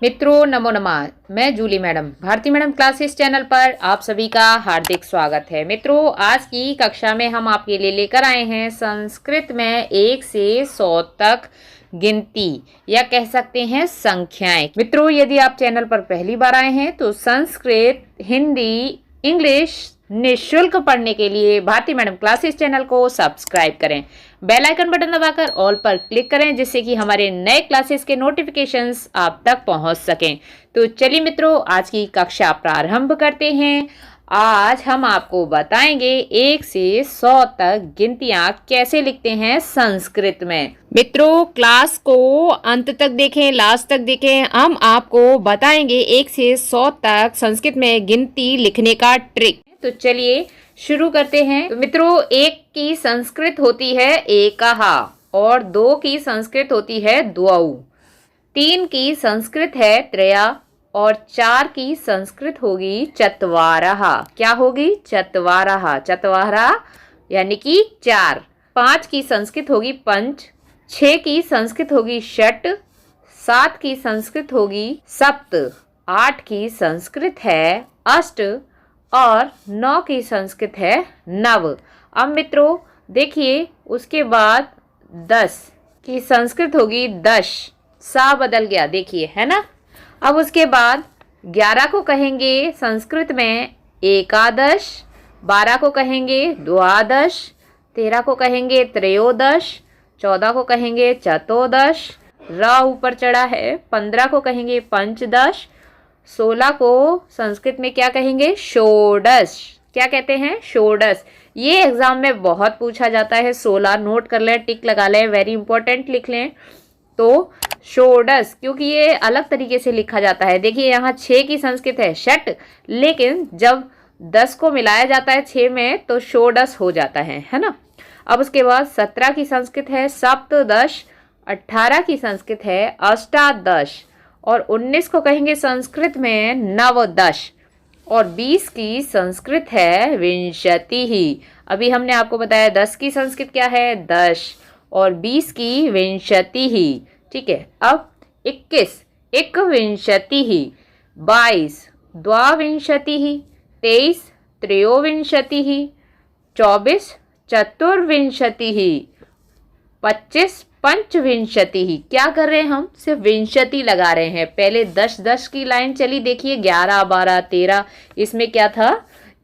मित्रों नमो नमः। मैं Julie madam Bharti madam classes channel पर आप सभी का हार्दिक स्वागत है। मित्रों आज की कक्षा में हम आपके लिए लेकर आए हैं संस्कृत में 1 से 100 तक गिनती या कह सकते हैं संख्याएं। मित्रों यदि आप चैनल पर पहली बार आए हैं तो संस्कृत, हिंदी, इंग्लिश निःशुल्क पढ़ने के लिए भारती मैडम क्लासेस चैनल को सब्सक्राइब करें। बेल आइकन बटन दबाकर ऑल पर क्लिक करें जिससे कि हमारे नए क्लासेस के नोटिफिकेशंस आप तक पहुंच सकें। तो चलिए मित्रों आज की कक्षा प्रारंभ करते हैं। आज हम आपको बताएंगे 1 से 100 तक गिनतियां कैसे लिखते हैं संस्कृत में। मित्रों क्लास को अंत तक देखें, लास्ट तक देखें। हम आपको बताएंगे 1 से 100 तक संस्कृत में गिनती लिखने का ट्रिक। तो चलिए शुरू करते हैं। तो मित्रों 1 की संस्कृत होती है एकः और 2 की संस्कृत होती है द्वौ, 3 की संस्कृत है त्रया और 4 की संस्कृत होगी चत्वारः। क्या होगी? चत्वारः। चत्वारः यानी कि 4। 5 की संस्कृत होगी पंच, 6 की संस्कृत होगी षट, 7 की संस्कृत होगी सप्त, 8 की संस्कृत है अष्ट और 9 की संस्कृत है नव। अब मित्रों देखिए उसके बाद 10 की संस्कृत होगी दश, सा बदल गया देखिए है ना। अब उसके बाद 11 को कहेंगे संस्कृत में एकादश, 12 को कहेंगे द्वादश, 13 को कहेंगे त्रयोदश, 14 को कहेंगे चतुर्दश, र ऊपर चढ़ा है, 15 को कहेंगे पंचदश, 16 को संस्कृत में क्या कहेंगे? षोडश। क्या कहते हैं? षोडश। ये एग्जाम में बहुत पूछा जाता है। 16 नोट कर लें, टिक लगा लें, वेरी इंपॉर्टेंट लिख लें। तो षोडश क्योंकि ये अलग तरीके से लिखा जाता है। देखिए यहाँ 6 की संस्कृत है षट, लेकिन जब 10 को मिलाया जाता है 6 में तो षोडश हो जाता है ना। अब उसके बाद 17 की संस्कृत है सप्तदश, 18 की संस्कृत है अष्टादश और 19 को कहेंगे संस्कृत में नवदश और 20 की संस्कृत है विंशति ही। अभी हमने आपको बताया 10 की संस्कृत क्या है? दश और 20 की विंशति ही। ठीक है। अब 21 एकविंशति ही, 22 द्वाविंशति ही, 23 त्रयोविंशति ही, 24 चतुर्विंशति ही, 25 पंचविंशति ही। क्या कर रहे हैं हम? सिर्फ विंशति लगा रहे हैं। पहले 10-10 की लाइन चली देखिए 11, 12, 13। इसमें क्या था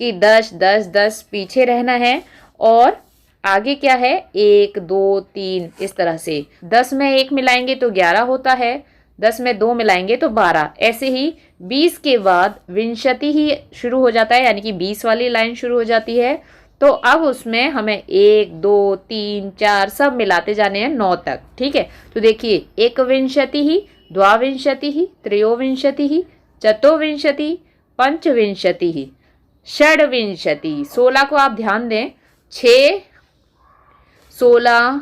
कि 10 10 10 पीछे रहना है और आगे क्या है 1 2 3 इस तरह से। 10 में 1 मिलाएंगे तो 11 होता है, 10 में 2 मिलाएंगे तो 12। ऐसे ही 20 के बाद विंशति ही शुरू हो जाता है यानी कि 20 वाली लाइन शुरू हो जाती है। तो अब उसमें हमें 1 2 3 4 सब मिलाते जाने हैं 9 तक। ठीक है। तो देखिए एकविंशति ही, द्वाविंशति ही, त्रयोविंशति ही, चतुर्विंशति, पंचविंशति ही, षड्विंशति। 16 को आप ध्यान दें, 6 16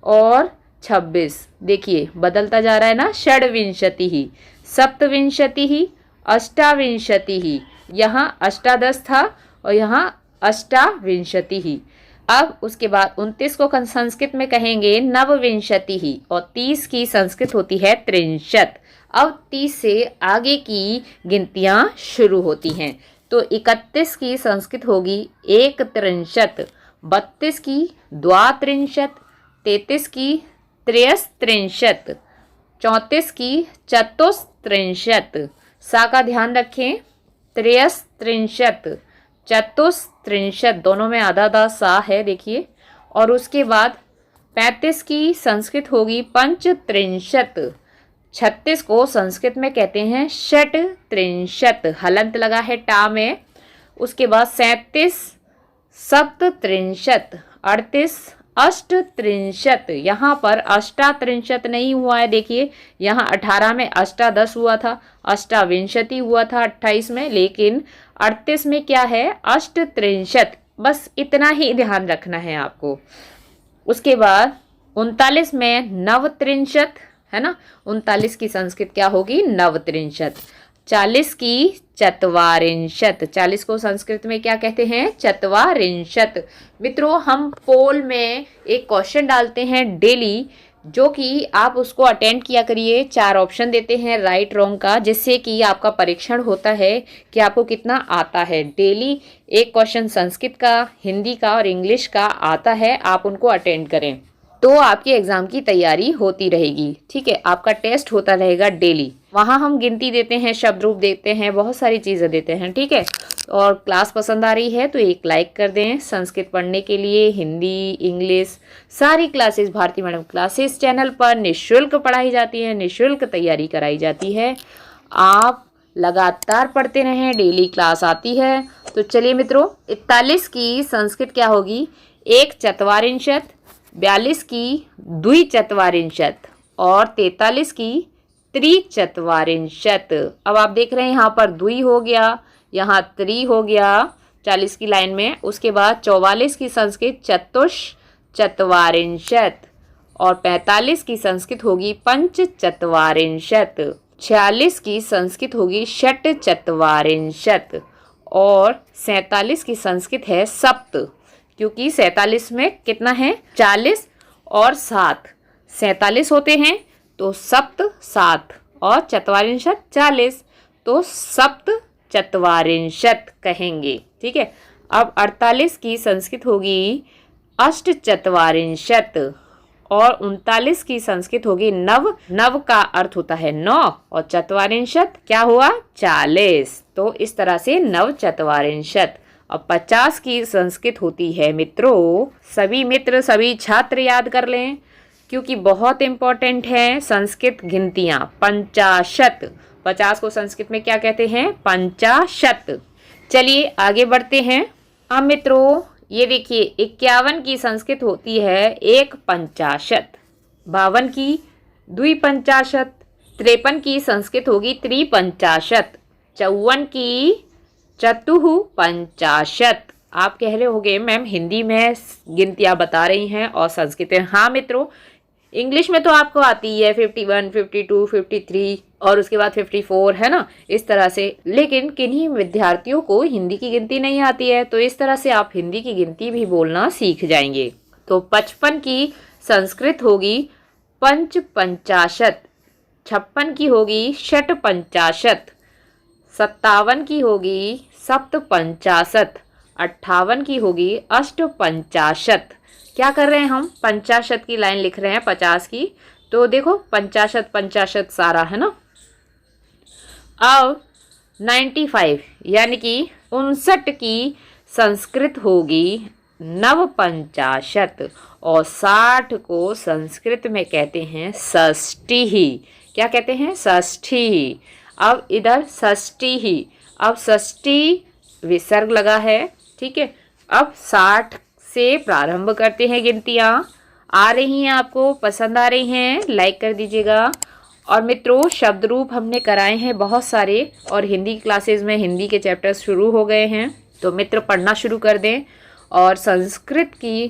और 26 देखिए बदलता जा रहा है ना। षड्विंशति ही, सप्तविंशति ही, अष्टाविंशति ही। यहाँ अष्टादश था और यहाँ अष्टाविंशति ही। अब उसके बाद 29 को संस्कृत में कहेंगे नवविंशति ही और 30 की संस्कृत होती है त्रिंशत। अब 30 से आगे की गिनतियां शुरू होती हैं। तो 31 की संस्कृत होगी एक त्रिंशत, 32 की द्वात्रिंशत, 33 की त्रयस्त्रिंशत, 34 की चतुस्त्रिंशत। सा का ध्यान रखें, त्रयस्त्रिंशत चतुस्त्रिंशत दोनों में आधा आधा सा है देखिए। और उसके बाद 35 की संस्कृत होगी पंचत्रिंशत, 36 को संस्कृत में कहते हैं षट त्रिंशत, हलंत लगा है टा में। उसके बाद 37 सप्तत्रिंशत, 38 अष्टत्रिंशत। यहाँ पर अष्टात्रिंशत नहीं हुआ है देखिए, यहाँ 18 में अष्टादश हुआ था, अष्टाविंशति हुआ था 28 में, लेकिन 38 में क्या है अष्टत्रिंशत। बस इतना ही ध्यान रखना है आपको। उसके बाद 39 में नवत्रिंशत है ना, 39 की संस्कृत क्या होगी? नवत्रिंशत। 40 की चत्वारिंशत, 40 को संस्कृत में क्या कहते हैं? चत्वारिंशत। मित्रों हम पोल में एक क्वेश्चन डालते हैं डेली जो कि आप उसको अटेंड किया करिए। 4 ऑप्शन देते हैं राइट रॉन्ग का, जिससे कि आपका परीक्षण होता है कि आपको कितना आता है। डेली एक क्वेश्चन संस्कृत का, हिंदी का और इंग्लिश का आता है, आप उनको अटेंड करें तो आपके एग्ज़ाम की तैयारी होती रहेगी। ठीक है, आपका टेस्ट होता रहेगा डेली। वहाँ हम गिनती देते हैं, शब्द रूप देते हैं, बहुत सारी चीज़ें देते हैं। ठीक है, और क्लास पसंद आ रही है तो एक लाइक कर दें। संस्कृत पढ़ने के लिए हिंदी, इंग्लिश सारी classes Bharti madam classes channel पर निःशुल्क पढ़ाई जाती है, निःशुल्क तैयारी कराई जाती है। आप लगातार पढ़ते रहें, डेली क्लास आती है। तो चलिए मित्रों, 41 की संस्कृत क्या होगी? 1/4, 42 की 2/4 और 43 की 3/4। अब आप देख रहे हैं यहाँ पर 2 हो गया, यहाँ 3 हो गया 40 की लाइन में। उसके बाद 44 की संस्कृत 4/4 और 45 की संस्कृत होगी 5/4, 46 की संस्कृत होगी 6/4 और 47 की संस्कृत है सप्त, क्योंकि 47 में कितना है? 40 और 7, 47 होते हैं तो सप्त 7 और 4/40, तो सप्त 4 कहेंगे। ठीक है, अब 48 की संस्कृत होगी 8/4 और 39 की संस्कृत होगी नव। नव का अर्थ होता है 9 और 4 क्या हुआ? 40। तो इस तरह से 9/4। अब 50 की संस्कृत होती है मित्रों, सभी मित्र सभी छात्र याद कर लें क्योंकि बहुत इंपॉर्टेंट है संस्कृत गिनतियाँ। 50 को संस्कृत में क्या कहते हैं? 50। चलिए आगे बढ़ते हैं। अब मित्रों ये देखिए, 51 की संस्कृत होती है 1/50, 52 की 2/50, 53 की संस्कृत होगी 3/50, 54 की 4/50। आप कह रहे होंगे मैम हिंदी में गिनतियाँ बता रही हैं और संस्कृत में। हाँ मित्रों, इंग्लिश में तो आपको आती है 51, 52, 53 और उसके बाद 54, है ना, इस तरह से। लेकिन किन्हीं विद्यार्थियों को हिंदी की गिनती नहीं आती है, तो इस तरह से आप हिंदी की गिनती भी बोलना सीख जाएंगे। तो 55 की संस्कृत होगी 5/50, 56 की होगी 6/50, 57 की होगी 7/50, 58 की होगी 8/50। क्या कर रहे हैं हम? 50 की लाइन लिख रहे हैं 50 की, तो देखो 50 सारा है ना। अब 95 यानी कि 59 की संस्कृत होगी 9/50 और 60 को संस्कृत में कहते हैं षष्ठी ही। क्या कहते हैं? षष्ठी ही। अब इधर षष्ठी ही, अब षष्ठी विसर्ग लगा है। ठीक है, अब 60 से प्रारंभ करते हैं गिनतियाँ। आ रही हैं आपको? पसंद आ रही हैं? लाइक कर दीजिएगा। और मित्रों शब्द रूप हमने कराए हैं बहुत सारे, और हिंदी क्लासेस में हिंदी के चैप्टर्स शुरू हो गए हैं, तो मित्र पढ़ना शुरू कर दें। और संस्कृत की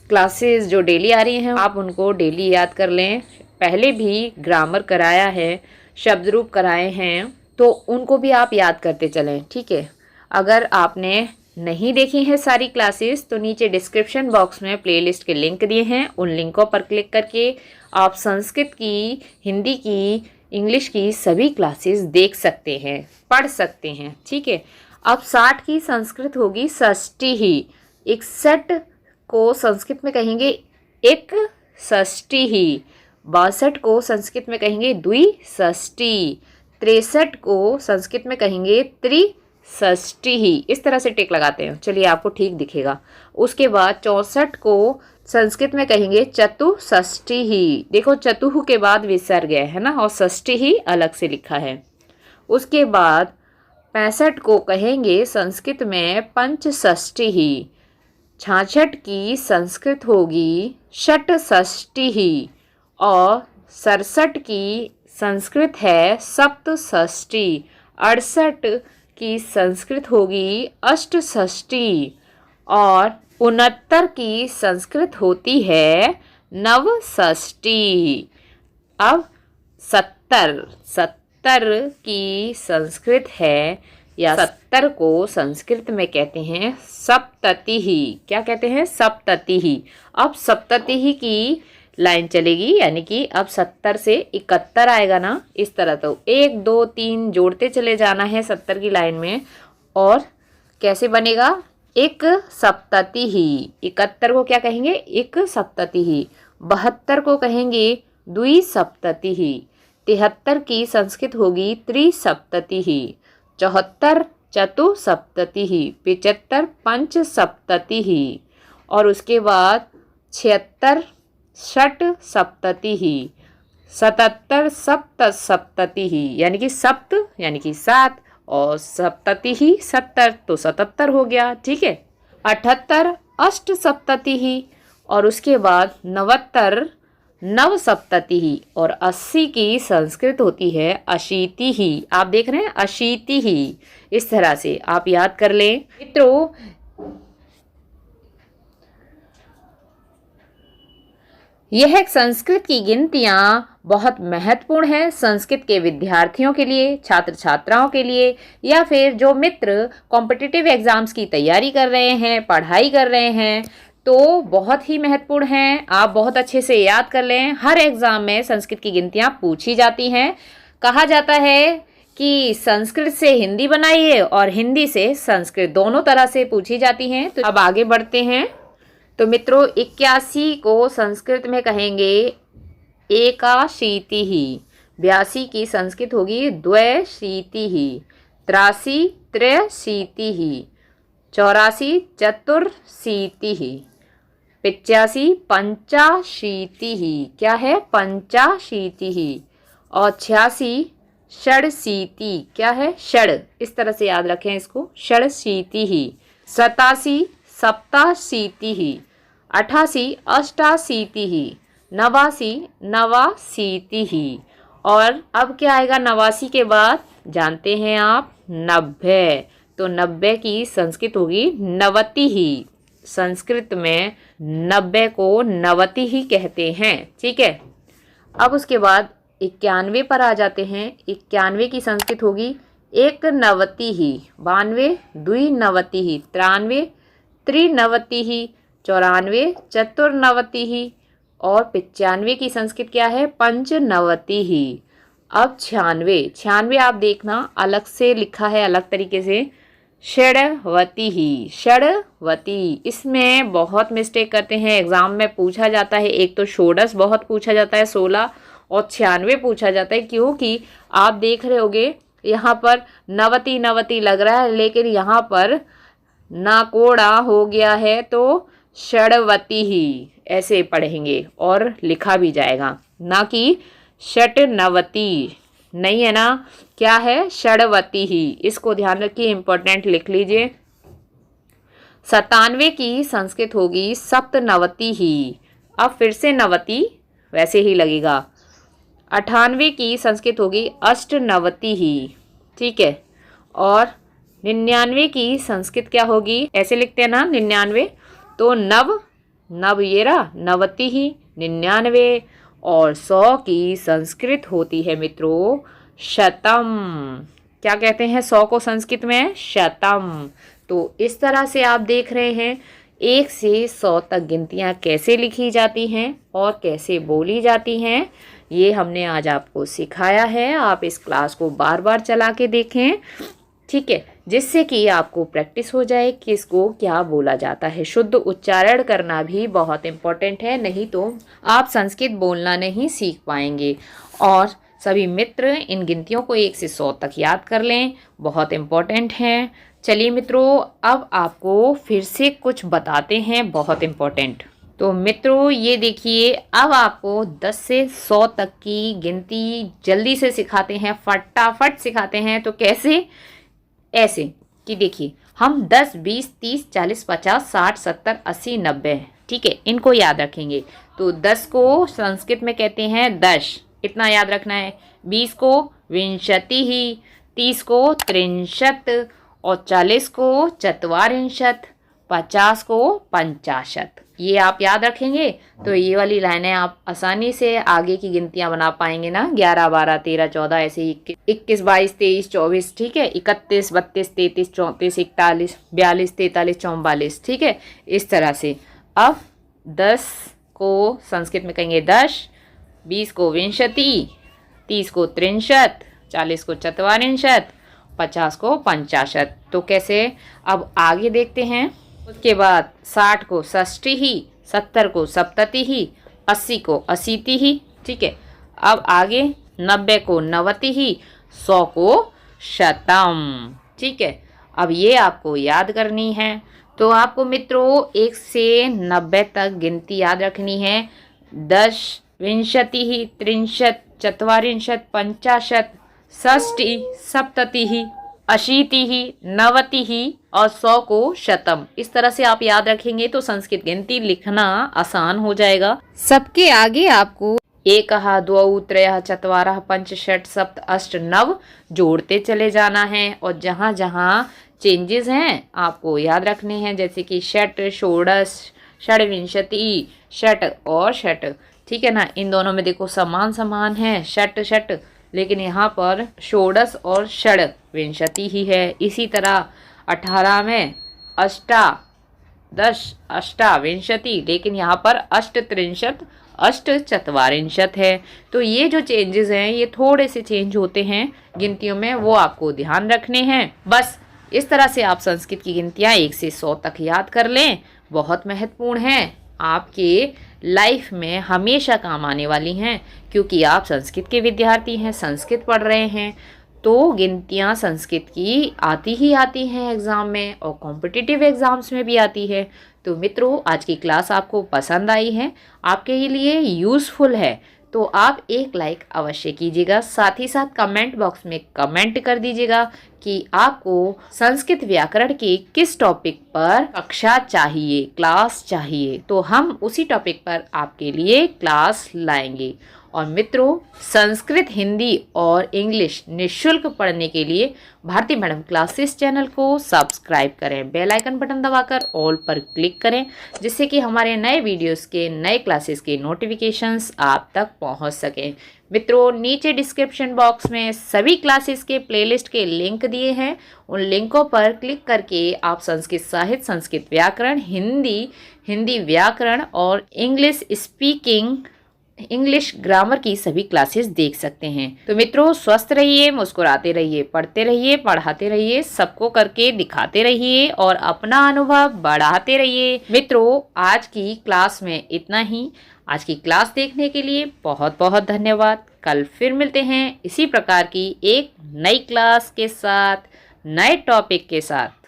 क्लासेस जो डेली आ रही हैं आप उनको डेली याद कर लें। पहले भी ग्रामर कराया है, शब्द रूप कराए हैं, तो उनको भी आप याद करते चलें। ठीक है, अगर आपने नहीं देखी है सारी क्लासेस तो नीचे डिस्क्रिप्शन बॉक्स में प्लेलिस्ट के लिंक दिए हैं, उन लिंकों पर क्लिक करके आप संस्कृत की, हिंदी की, इंग्लिश की सभी क्लासेस देख सकते हैं, पढ़ सकते हैं। ठीक है, अब 60 की संस्कृत होगी षष्ठी ही। 61 को संस्कृत में कहेंगे एक षष्ठी ही। 62 को संस्कृत में कहेंगे द्विषष्ठी। 63 को संस्कृत में कहेंगे त्रिषष्ठी ही। इस तरह से टिक लगाते हैं, चलिए आपको ठीक दिखेगा। उसके बाद 64 को संस्कृत में कहेंगे चतुषष्ठी ही। देखो चतुह के बाद विसर्ग है ना, और षष्ठी ही अलग से लिखा है। उसके बाद 65 को कहेंगे संस्कृत में पंचषष्ठी ही। 66 की संस्कृत होगी षटषष्ठी ही और 67 की संस्कृत है सप्तषष्ठी। 68 की संस्कृत होगी अष्टषष्ठी और 69 की संस्कृत होती है नवषष्ठी। अब 70 की संस्कृत है, या 70 को संस्कृत में कहते हैं सप्तति ही। क्या कहते हैं? सप्तति ही। अब सप्तति ही की लाइन चलेगी, यानी कि अब 70 से 71 आएगा ना, इस तरह। तो 1 2 3 जोड़ते चले जाना है 70 की लाइन में। और कैसे बनेगा? एक सप्तति ही। 71 को क्या कहेंगे? एक सप्तति ही। 72 को कहेंगे द्विसप्तति ही। 73 की संस्कृत होगी त्रिसप्तति ही। 74 चतुसप्तति ही। 75 पंचसप्तति ही। और उसके बाद 76 षट सप्तति ही। 77 सप्त सप्तति ही, यानी कि सप्त यानी कि 7 और सप्तति ही 70, तो 77 हो गया। ठीक है। 78 अष्ट सप्तति ही। और उसके बाद 69 नव सप्तति ही। और 80 की संस्कृत होती है अशीति ही। आप देख रहे हैं, अशीति ही। इस तरह से आप याद कर लें मित्रों। यह संस्कृत की गिनतियाँ बहुत महत्वपूर्ण है संस्कृत के विद्यार्थियों के लिए, छात्र छात्राओं के लिए, या फिर जो मित्र कॉम्पिटिटिव एग्जाम्स की तैयारी कर रहे हैं, पढ़ाई कर रहे हैं, तो बहुत ही महत्वपूर्ण है। आप बहुत अच्छे से याद कर लें। हर एग्जाम में संस्कृत की गिनतियाँ पूछी जाती हैं। कहा जाता है कि संस्कृत से हिंदी बनाइए और हिंदी से संस्कृत, दोनों तरह से पूछी जाती हैं। तो अब आगे बढ़ते हैं। तो मित्रों 81 को संस्कृत में कहेंगे एकाशीति ही। 82 की संस्कृत होगी द्वैशीति ही। 83 त्रयशीति ही। 84 चतुर्शीति ही। 85 पंचाशीति ही। क्या है? पंचाशीति ही। और 86 षडशीति। क्या है? षड। इस तरह से याद रखें इसको, षडशीति ही। 87 सप्ताशीति ही। 88 अष्टाशीति ही। 89 नवाशीति ही। और अब क्या आएगा 89 के बाद? जानते हैं आप, 90। तो 90 की संस्कृत होगी नवति ही। संस्कृत में 90 को नवति ही कहते हैं। ठीक है। अब उसके बाद 91 पर आ जाते हैं। 91 की संस्कृत होगी एक नवति ही। 92 द्विनवति ही। 93 त्रिनवति ही। 94 चतुर्नवति ही। और 95 की संस्कृत क्या है? पंचनवति ही। अब 96 आप देखना अलग से लिखा है, अलग तरीके से, षडवती ही। षडवती। इसमें बहुत मिस्टेक करते हैं, एग्जाम में पूछा जाता है। एक तो षोडश बहुत पूछा जाता है 16, और 96 पूछा जाता है, क्योंकि आप देख रहे होगे यहाँ पर नवति नवति लग रहा है, लेकिन यहाँ पर नाकोड़ा हो गया है, तो षडवती ही ऐसे पढ़ेंगे और लिखा भी जाएगा, ना कि षटनवती। नहीं है ना, क्या है? षडवती ही। इसको ध्यान रखिए, इंपॉर्टेंट लिख लीजिए। 97 की संस्कृत होगी सप्तनवति ही। अब फिर से नवति वैसे ही लगेगा। 98 की संस्कृत होगी अष्टनवति ही। ठीक है। और 99 की संस्कृत क्या होगी? ऐसे लिखते हैं ना 99, तो नव ये रहा नवति ही 99। और 100 की संस्कृत होती है मित्रों शतम। क्या कहते हैं 100 को संस्कृत में? शतम। तो इस तरह से आप देख रहे हैं 1 से 100 तक गिनतियाँ कैसे लिखी जाती हैं और कैसे बोली जाती हैं, ये हमने आज आपको सिखाया है। आप इस क्लास को बार बार चला के देखें, ठीक है, जिससे कि आपको प्रैक्टिस हो जाए कि इसको क्या बोला जाता है। शुद्ध उच्चारण करना भी बहुत इम्पोर्टेंट है, नहीं तो आप संस्कृत बोलना नहीं सीख पाएंगे। और सभी मित्र इन गिनतियों को 1 से 100 तक याद कर लें, बहुत इम्पोर्टेंट हैं। चलिए मित्रों, अब आपको फिर से कुछ बताते हैं बहुत इम्पोर्टेंट। तो मित्रों ये देखिए, अब आपको 10 से 100 तक की गिनती जल्दी से सिखाते हैं, फटाफट सिखाते हैं। तो कैसे? ऐसे कि देखिए, हम 10, 20, 30, 40, 50, 60, 70, 80, 90, ठीक है, इनको याद रखेंगे। तो 10 को संस्कृत में कहते हैं दश, इतना याद रखना है। 20 को विंशति ही, 30 को त्रिंशत, और 40 को चत्वारिंशत, 50 को पंचाशत। ये आप याद रखेंगे तो ये वाली लाइनें आप आसानी से आगे की गिनतियां बना पाएंगे ना। 11, 12, 13, 14, ऐसे 21, 22, 23, 24, ठीक है, 31, 32, 33, 34, 41, 42, 43, 44, ठीक है, इस तरह से। अब 10 को संस्कृत में कहेंगे 10, 20 को विंशति, 30 को त्रिंशत, 40 को चत्वारिंशत, 50 को पंचाशत। तो कैसे, अब आगे देखते हैं। उसके बाद 60 को षष्ठी ही, 70 को सप्तति ही, 80 को अशीति ही। ठीक है, अब आगे 90 को नवति ही, 100 को शतम। ठीक है, अब ये आपको याद करनी है। तो आपको मित्रों 1 से 90 तक गिनती याद रखनी है। 10, विंशति ही, त्रिंशत, चत्वारिंशत, पंचाशत, षष्ठी, सप्तति ही, अशीति ही, नवति ही और 100 को शतम। इस तरह से आप याद रखेंगे तो संस्कृत गिनती लिखना आसान हो जाएगा। सबके आगे आपको 1, 2, 3, 4, 5, 6, 7, 8, 9 जोड़ते चले जाना है। और जहाँ जहाँ चेंजेस हैं आपको याद रखने हैं, जैसे कि षट, षोडश, षड्विंशति, षट और षट। ठीक है ना, इन दोनों में देखो समान समान है षट षट, लेकिन यहाँ पर षोडश और षड्विंशति ही है। इसी तरह 18 में अष्टादश, अष्टाविंशति, लेकिन यहाँ पर अष्टत्रिंशत, अष्टचत्वारिंशत है। तो ये जो चेंजेस हैं ये थोड़े से चेंज होते हैं गिनतियों में, वो आपको ध्यान रखने हैं। बस इस तरह से आप संस्कृत की गिनतियाँ 1 से 100 तक याद कर लें। बहुत महत्वपूर्ण है, आपके लाइफ में हमेशा काम आने वाली हैं, क्योंकि आप संस्कृत के विद्यार्थी हैं, संस्कृत पढ़ रहे हैं। तो गिनतियाँ संस्कृत की आती ही आती हैं एग्ज़ाम में, और कॉम्पिटिटिव एग्ज़ाम्स में भी आती है। तो मित्रों आज की क्लास आपको पसंद आई है, आपके लिए यूज़फुल है, तो आप एक लाइक अवश्य कीजिएगा। साथ ही साथ कमेंट बॉक्स में कमेंट कर दीजिएगा कि आपको संस्कृत व्याकरण के किस टॉपिक पर कक्षा चाहिए, क्लास चाहिए, तो हम उसी टॉपिक पर आपके लिए क्लास लाएंगे। और मित्रों संस्कृत, हिंदी और इंग्लिश निःशुल्क पढ़ने के लिए भारती मैडम क्लासेस चैनल को सब्सक्राइब करें, बेल आइकन बटन दबाकर ऑल पर क्लिक करें, जिससे कि हमारे नए वीडियोस के, नए क्लासेस के नोटिफिकेशंस आप तक पहुंच सकें। मित्रों नीचे डिस्क्रिप्शन बॉक्स में सभी क्लासेस के प्लेलिस्ट के लिंक दिए हैं, उन लिंकों पर क्लिक करके आप संस्कृत साहित्य, संस्कृत व्याकरण, हिंदी व्याकरण और इंग्लिश स्पीकिंग, इंग्लिश ग्रामर की सभी क्लासेस देख सकते हैं। तो मित्रों स्वस्थ रहिए, मुस्कुराते रहिए, पढ़ते रहिए, पढ़ाते रहिए, सबको करके दिखाते रहिए और अपना अनुभव बढ़ाते रहिए। मित्रों आज की क्लास में इतना ही। आज की क्लास देखने के लिए बहुत बहुत धन्यवाद। कल फिर मिलते हैं इसी प्रकार की एक नई क्लास के साथ, नए टॉपिक के साथ।